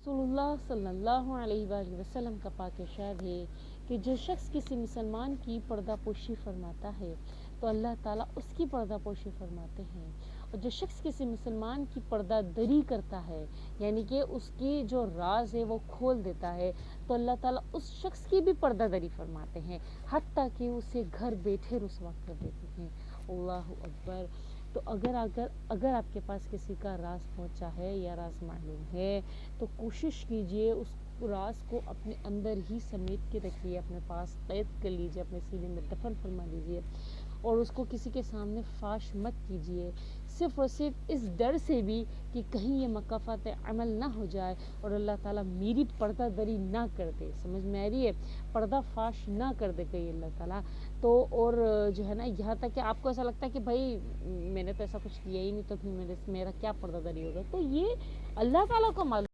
رسول اللہ صلی اللہ علیہ وآلہ وسلم کا پاک ارشاد ہے کہ جو شخص کسی مسلمان کی پردہ پوشی فرماتا ہے تو اللہ تعالیٰ اس کی پردہ پوشی فرماتے ہیں، اور جو شخص کسی مسلمان کی پردہ دری کرتا ہے یعنی کہ اس کی جو راز ہے وہ کھول دیتا ہے تو اللہ تعالیٰ اس شخص کی بھی پردہ دری فرماتے ہیں، حتیٰ کہ اسے گھر بیٹھے رسوا کر دیتے ہیں۔ اللہ اکبر۔ تو اگر آپ کے پاس کسی کا راز پہنچا ہے یا راز معلوم ہے تو کوشش کیجئے اس راز کو اپنے اندر ہی سمیٹ کے رکھیے، اپنے پاس قید کر لیجئے، اپنے سینے میں دفن فرما لیجئے، اور اس کو کسی کے سامنے فاش مت کیجئے، صرف اور صرف اس ڈر سے بھی کہ کہیں یہ مکافات عمل نہ ہو جائے اور اللہ تعالیٰ میری پردہ دری نہ کر دے۔ سمجھ میں آ رہی ہے؟ پردہ فاش نہ کر دے کہیں اللہ تعالیٰ تو، اور جو ہے نا، یہاں تک کہ آپ کو ایسا لگتا ہے کہ بھائی میں نے تو ایسا کچھ کیا ہی نہیں تو پھر میرا کیا پردہ دری ہوگا، تو یہ اللہ تعالیٰ کو معلوم